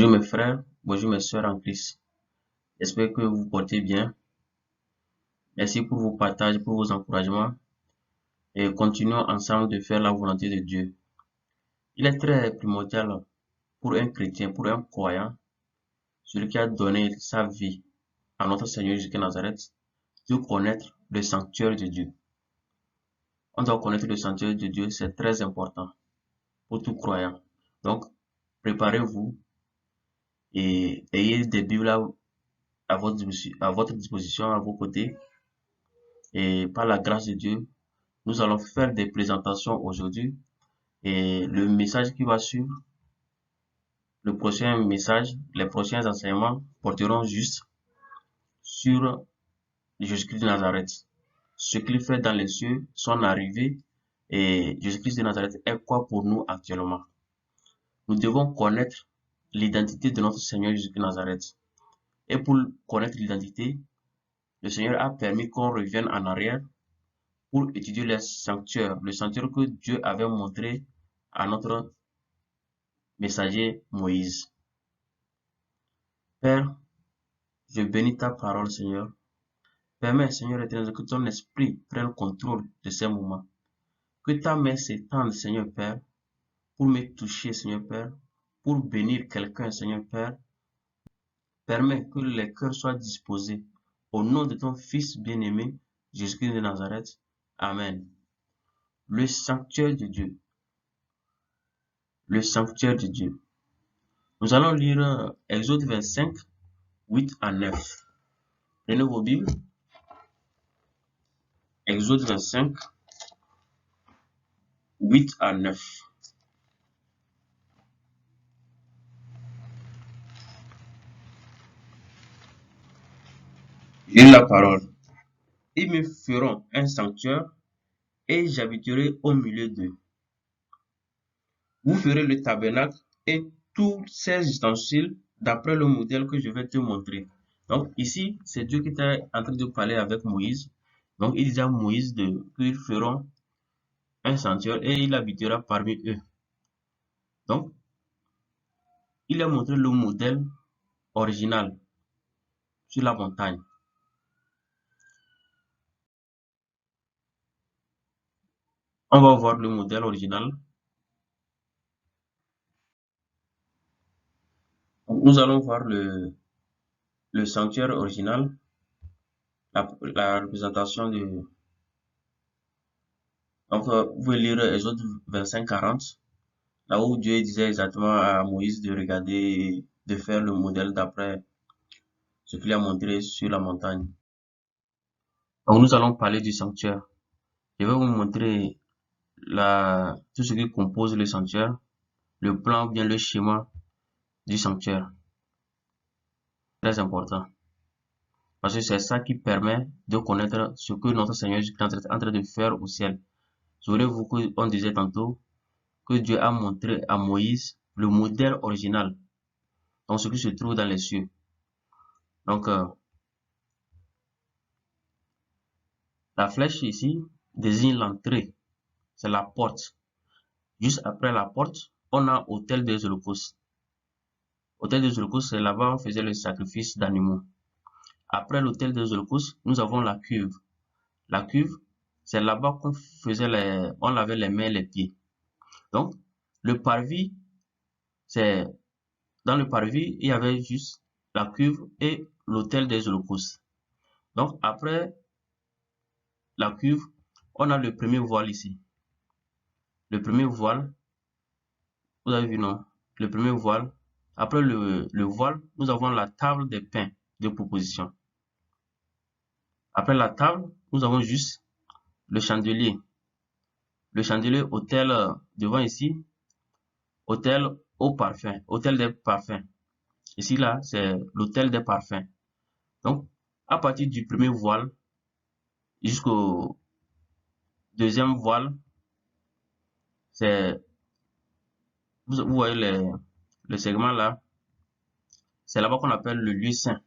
Bonjour mes frères, bonjour mes sœurs en Christ. J'espère que vous vous portez bien. Merci pour vos partages, pour vos encouragements et continuons ensemble de faire la volonté de Dieu. Il est très primordial pour un chrétien, pour un croyant, celui qui a donné sa vie à notre Seigneur Jésus de Nazareth, de connaître le sanctuaire de Dieu. On doit connaître le sanctuaire de Dieu, c'est très important pour tout croyant. Donc, préparez-vous et ayez des Bibles à votre disposition, à vos côtés. Et par la grâce de Dieu, nous allons faire des présentations aujourd'hui. Et le message qui va suivre, le prochain message, les prochains enseignements porteront juste sur Jésus-Christ de Nazareth. Ce qu'il fait dans les cieux, son arrivée, et Jésus-Christ de Nazareth est quoi pour nous actuellement. Nous devons connaître l'identité de notre Seigneur Jésus-Christ de Nazareth. Et pour connaître l'identité, le Seigneur a permis qu'on revienne en arrière pour étudier le sanctuaire que Dieu avait montré à notre messager Moïse. Père, je bénis ta parole, Seigneur. Permets, Seigneur éternel, que ton esprit prenne contrôle de ces moments. Que ta main s'étende, Seigneur Père, pour me toucher, Seigneur Père, pour bénir quelqu'un, Seigneur Père. Permets que les cœurs soient disposés. Au nom de ton Fils bien-aimé, Jésus-Christ de Nazareth. Amen. Le sanctuaire de Dieu. Le sanctuaire de Dieu. Nous allons lire Exode 25, 8 à 9. Prenez vos Bibles. Exode 25, 8 à 9. J'ai la parole. Ils me feront un sanctuaire et j'habiterai au milieu d'eux. Vous ferez le tabernacle et tous ses ustensiles d'après le modèle que je vais te montrer. Donc ici, c'est Dieu qui était en train de parler avec Moïse. Donc il dit à Moïse qu'ils feront un sanctuaire et il habitera parmi eux. Donc, il a montré le modèle original sur la montagne. On va voir le modèle original. Donc, nous allons voir le sanctuaire original, la représentation de... Donc, vous pouvez lire Exode 25-40, là où Dieu disait exactement à Moïse de regarder, de faire le modèle d'après ce qu'il a montré sur la montagne. Donc, nous allons parler du sanctuaire. Je vais vous montrer tout ce qui compose le sanctuaire, le plan ou bien le schéma du sanctuaire. Très important. Parce que c'est ça qui permet de connaître ce que notre Seigneur Jésus est en train de faire au ciel. Souvenez-vous qu'on disait tantôt que Dieu a montré à Moïse le modèle original. Donc ce qui se trouve dans les cieux. Donc la flèche ici désigne l'entrée. C'est la porte. Juste après la porte, on a Autel des Holocaustes. Autel des Holocaustes, c'est là-bas on faisait le sacrifice d'animaux. Après l'autel des Holocaustes, nous avons la cuve. La cuve, c'est là-bas qu'on on lavait les mains et les pieds. Donc, le parvis, c'est, dans le parvis, il y avait juste la cuve et l'autel des Holocaustes. Donc, après la cuve, on a le premier voile ici. Le premier voile, vous avez vu, non? Le premier voile. Après le voile, nous avons la table des pains de proposition. Après la table, nous avons juste le chandelier. Le chandelier autel devant ici, autel au parfum, autel des parfums. Ici, là, c'est l'autel des parfums. Donc, à partir du premier voile jusqu'au deuxième voile, c'est, vous voyez le segment là, c'est là-bas qu'on appelle le lieu saint.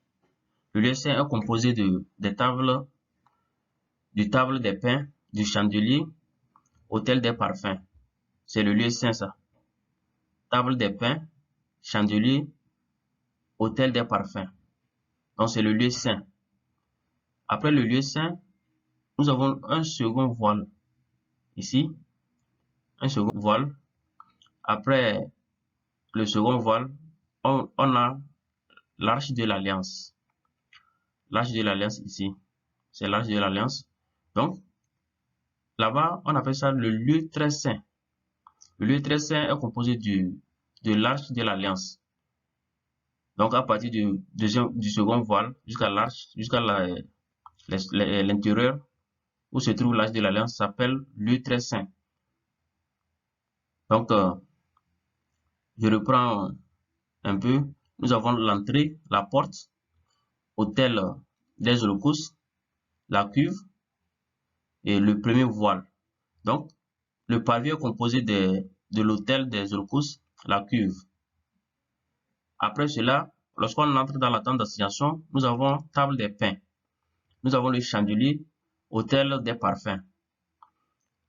Le lieu saint est composé des tables, du table des pains, du chandelier, autel des parfums. C'est le lieu saint, ça. Table des pains, chandelier, autel des parfums. Donc, c'est le lieu saint. Après le lieu saint, nous avons un second voile. Ici, un second voile. Après le second voile, on a l'arche de l'alliance. L'arche de l'alliance ici, c'est l'arche de l'alliance. Donc, là-bas, on appelle ça le lieu très saint. Le lieu très saint est composé de l'arche de l'alliance. Donc, à partir du second voile jusqu'à l'arche, jusqu'à l'intérieur où se trouve l'arche de l'alliance s'appelle lieu très saint. Donc, je reprends un peu. Nous avons l'entrée, la porte, autel des holocaustes, la cuve et le premier voile. Donc, le palier est composé de l'autel des holocaustes, la cuve. Après cela, lorsqu'on entre dans la tente d'assignation, nous avons table des pains. Nous avons le chandelier, autel des parfums.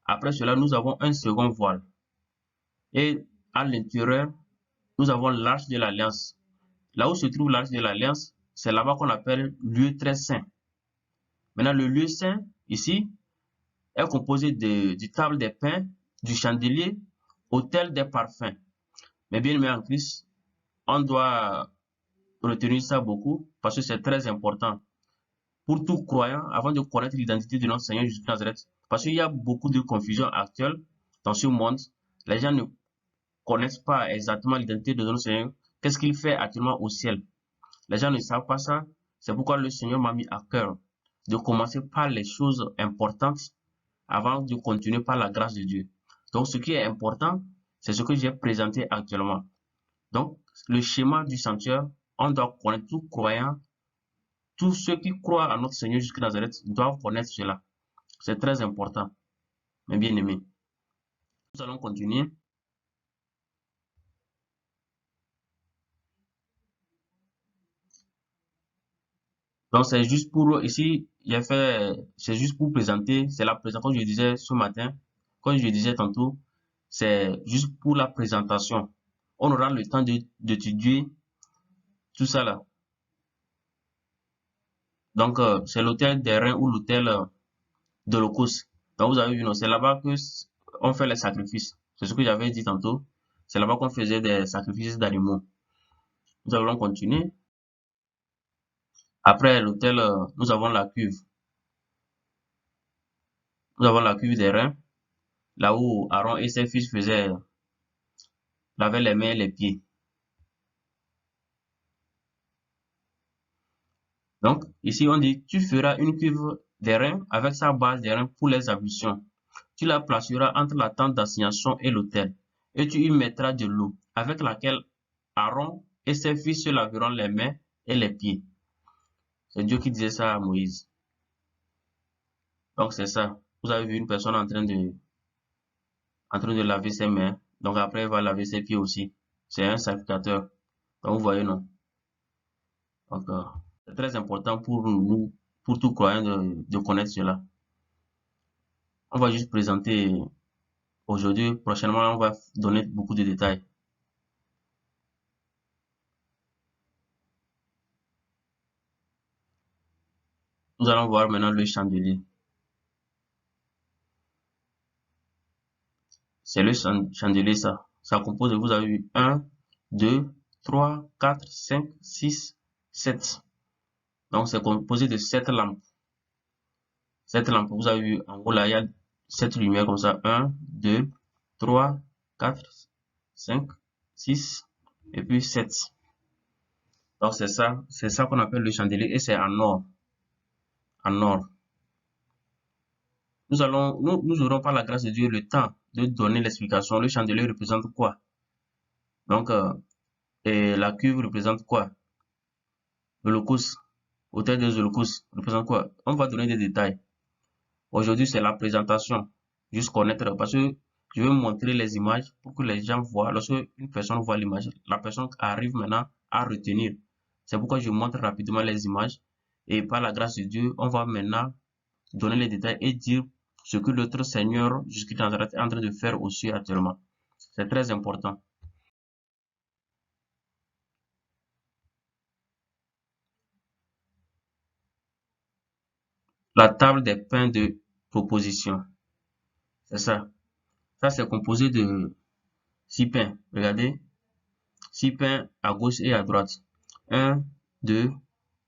Après cela, nous avons un second voile. Et à l'intérieur, nous avons l'arche de l'alliance. Là où se trouve l'arche de l'alliance, c'est là-bas qu'on appelle lieu très saint. Maintenant, le lieu saint, ici, est composé du table des pains, du chandelier, autel des parfums. Mais bien aimé en Christ, on doit retenir ça beaucoup parce que c'est très important pour tout croyant avant de connaître l'identité de notre Seigneur Jésus-Christ Nazareth. Parce qu'il y a beaucoup de confusion actuelle dans ce monde. Les gens ne connaissent pas exactement l'identité de notre Seigneur. Qu'est-ce qu'il fait actuellement au ciel? Les gens ne savent pas ça. C'est pourquoi le Seigneur m'a mis à cœur de commencer par les choses importantes avant de continuer par la grâce de Dieu. Donc, ce qui est important, c'est ce que j'ai présenté actuellement. Donc, le schéma du sanctuaire, on doit connaître tout croyant, tous ceux qui croient à notre Seigneur Jésus-Christ Nazareth doivent connaître cela. C'est très important, mes bien-aimés. Nous allons continuer. Donc, c'est juste pour, ici, c'est juste pour présenter, c'est la présentation, comme je disais ce matin, comme je disais tantôt, c'est juste pour la présentation. On aura le temps d'étudier tout ça là. Donc, c'est l'hôtel des reins ou l'hôtel d'Holocauste. Donc, vous avez vu, c'est là-bas que on fait les sacrifices. C'est ce que j'avais dit tantôt. C'est là-bas qu'on faisait des sacrifices d'animaux. Nous allons continuer. Après l'hôtel, nous avons la cuve. Nous avons la cuve des reins, là où Aaron et ses fils lavaient les mains et les pieds. Donc, ici, on dit, tu feras une cuve des reins avec sa base des reins pour les ablutions. Tu la placeras entre la tente d'assignation et l'autel, et tu y mettras de l'eau, avec laquelle Aaron et ses fils se laveront les mains et les pieds. C'est Dieu qui disait ça à Moïse. Donc, c'est ça. Vous avez vu une personne en train de laver ses mains. Donc, après, elle va laver ses pieds aussi. C'est un sacrificateur. Donc, vous voyez, non? Donc, c'est très important pour nous, pour tout croyant de connaître cela. On va juste présenter aujourd'hui. Prochainement, on va donner beaucoup de détails. Nous allons voir maintenant le chandelier. C'est le chandelier, ça. Ça compose, vous avez vu, 1, 2, 3, 4, 5, 6, 7. Donc, c'est composé de 7 lampes. 7 lampes, vous avez vu, en gros, là, il y a 7 lumières comme ça. 1, 2, 3, 4, 5, 6, et puis 7. Donc, c'est ça qu'on appelle le chandelier, et c'est en or. En or. Nous aurons par la grâce de Dieu le temps de donner l'explication. Le chandelier représente quoi? Donc, et la cuve représente quoi? L'Holocauste, autel des holocaustes représente quoi? On va donner des détails. Aujourd'hui, c'est la présentation. Juste connaître, parce que je vais montrer les images pour que les gens voient. Lorsque une personne voit l'image, la personne arrive maintenant à retenir. C'est pourquoi je montre rapidement les images. Et par la grâce de Dieu, on va maintenant donner les détails et dire ce que notre Seigneur Jésus-Christ est en train de faire aussi actuellement. C'est très important. la table des pains de proposition. C'est ça. Ça, c'est composé de 6 pains. Regardez, 6 pains à gauche et à droite. 1, 2,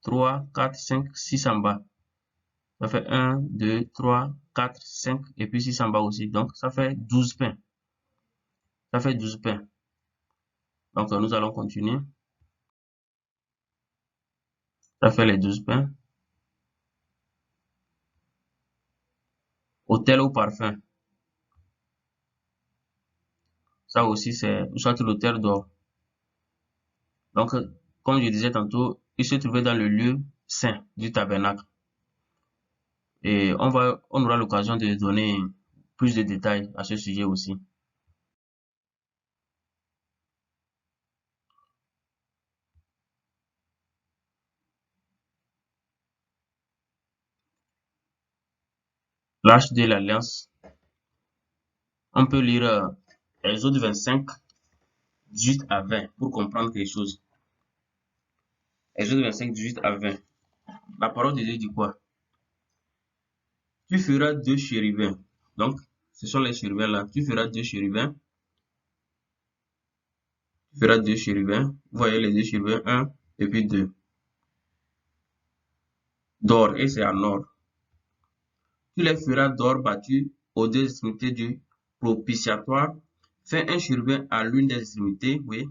3, 4, 5, 6 en bas. Ça fait 1, 2, 3, 4, 5 et puis 6 en bas aussi. Donc, ça fait 12 pains. Ça fait 12 pains. Donc, nous allons continuer. Ça fait les 12 pains. Autel au parfum. Ça aussi, c'est soit l'autel d'or. Donc, comme je disais tantôt, il se trouvait dans le lieu saint du tabernacle. Et on aura l'occasion de donner plus de détails à ce sujet aussi. L'arche de l'alliance. On peut lire Exode 25, 18 à 20 pour comprendre quelque chose. Exode 25, 18 à 20. La parole de Dieu dit quoi? Tu feras 2 chérubins. Donc, ce sont les chérubins là. Tu feras 2 chérubins. Tu feras 2 chérubins. Vous voyez les 2 chérubins, 1 et puis 2. D'or, et c'est en or. Tu les feras d'or battu aux 2 extrémités du propitiatoire. Fais un chérubin à l'une des extrémités, oui,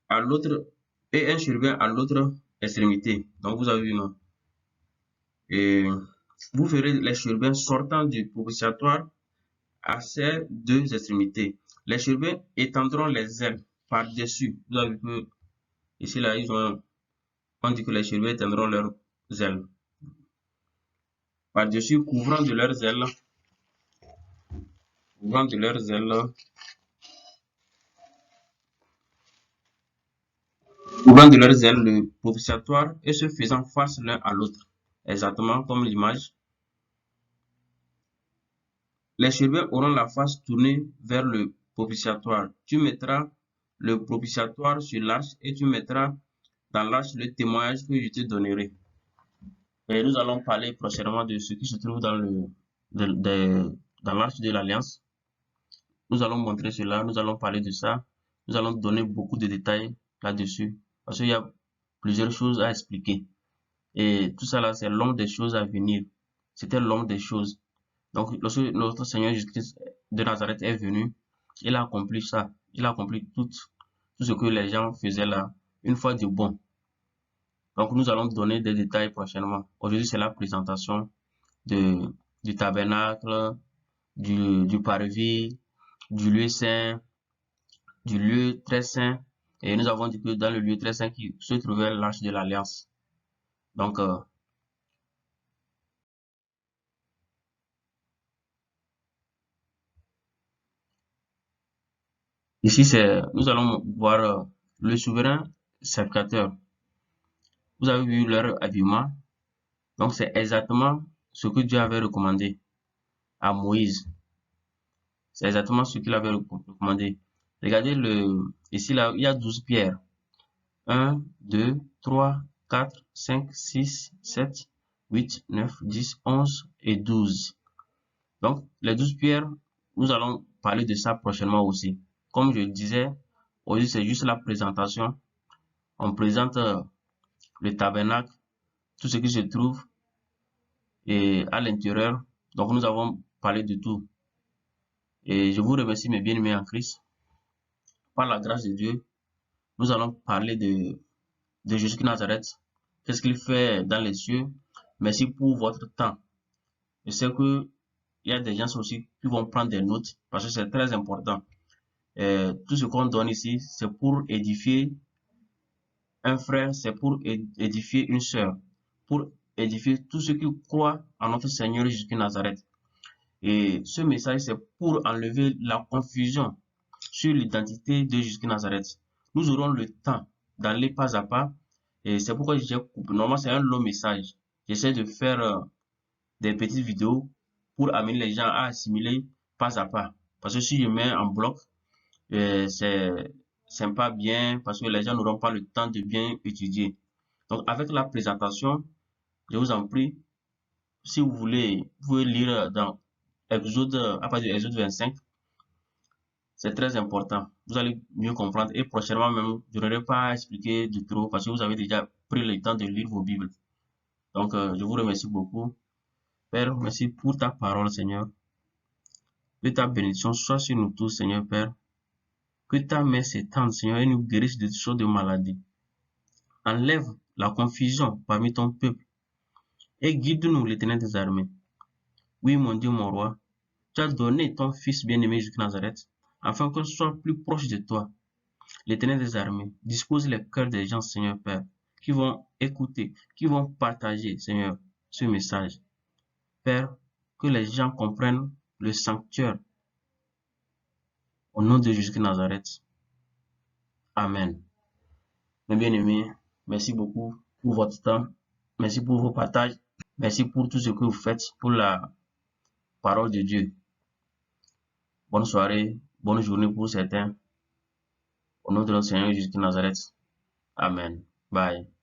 à l'autre, et un chérubin à l'autre extrémité. Donc, vous avez vu, non? Et vous ferez les chérubins sortant du propitiatoire à ces 2 extrémités. Les chérubins étendront les ailes par-dessus. Vous avez vu que ici, là, on dit que les chérubins étendront leurs ailes par-dessus, couvrant de leurs ailes, couvrant de leurs ailes, couvrant de leurs ailes le propitiatoire et se faisant face l'un à l'autre. Exactement comme l'image. Les chérubins auront la face tournée vers le propitiatoire. Tu mettras le propitiatoire sur l'arche et tu mettras dans l'arche le témoignage que je te donnerai. Et nous allons parler prochainement de ce qui se trouve dans dans l'arche de l'Alliance. Nous allons montrer cela, nous allons parler de ça. Nous allons donner beaucoup de détails là-dessus. Parce qu'il y a plusieurs choses à expliquer. Et tout ça là, c'est l'homme des choses à venir. C'était l'homme des choses. Donc, lorsque notre Seigneur Jésus-Christ de Nazareth est venu, il a accompli ça. Il a accompli tout ce que les gens faisaient là, une fois de bon. Donc, nous allons donner des détails prochainement. Aujourd'hui, c'est la présentation du tabernacle, du parvis, du lieu saint, du lieu très saint. Et nous avons dit que dans le lieu très saint qui se trouvait l'arche de l'Alliance. Donc, ici, nous allons voir le souverain sacrificateur. Vous avez vu leur habillement. Donc, c'est exactement ce que Dieu avait recommandé à Moïse. C'est exactement ce qu'il avait recommandé. Regardez ici, là, il y a 12 pierres. 1, 2, 3, 4, 5, 6, 7, 8, 9, 10, 11 et 12. Donc, les 12 pierres, nous allons parler de ça prochainement aussi. Comme je le disais, aujourd'hui, c'est juste la présentation. On présente le tabernacle, tout ce qui se trouve et à l'intérieur. Donc, nous avons parlé de tout. Et je vous remercie, mes bien-aimés en Christ. Par la grâce de Dieu, nous allons parler de Jésus de Nazareth. Qu'est-ce qu'il fait dans les cieux? Merci pour votre temps. Je sais que il y a des gens aussi qui vont prendre des notes parce que c'est très important. Tout ce qu'on donne ici, c'est pour édifier un frère, c'est pour édifier une sœur, pour édifier tous ceux qui croient en notre Seigneur Jésus de Nazareth. Et ce message, c'est pour enlever la confusion sur l'identité de Jésus de Nazareth. Nous aurons le temps d'aller pas à pas. Et c'est pourquoi j'ai coupé. Normalement, c'est un long message. J'essaie de faire des petites vidéos pour amener les gens à assimiler pas à pas. Parce que si je mets en bloc, c'est pas bien parce que les gens n'auront pas le temps de bien étudier. Donc, avec la présentation, Je vous en prie, si vous voulez, vous pouvez lire dans Exode, à partir de Exode 25. C'est très important. Vous allez mieux comprendre. Et prochainement même, je n'aurai pas à expliquer de trop parce que vous avez déjà pris le temps de lire vos Bibles. Donc, je vous remercie beaucoup. Père, merci pour ta parole, Seigneur. Que ta bénédiction soit sur nous tous, Seigneur Père. Que ta main s'étende, Seigneur, et nous guérisse de toutes sortes de maladies. Enlève la confusion parmi ton peuple et guide-nous, l'Éternel des armées. Oui, mon Dieu, mon roi, tu as donné ton Fils bien-aimé jusqu'à Nazareth, afin qu'on soit plus proche de toi. L'Éternel des armées dispose les cœurs des gens, Seigneur Père, qui vont écouter, qui vont partager, Seigneur, ce message. Père, que les gens comprennent le sanctuaire au nom de Jésus de Nazareth. Amen. Mes bien-aimés, merci beaucoup pour votre temps. Merci pour vos partages. Merci pour tout ce que vous faites pour la parole de Dieu. Bonne soirée, bonne journée pour certains. Au nom de notre Seigneur Jésus de Nazareth. Amen. Bye.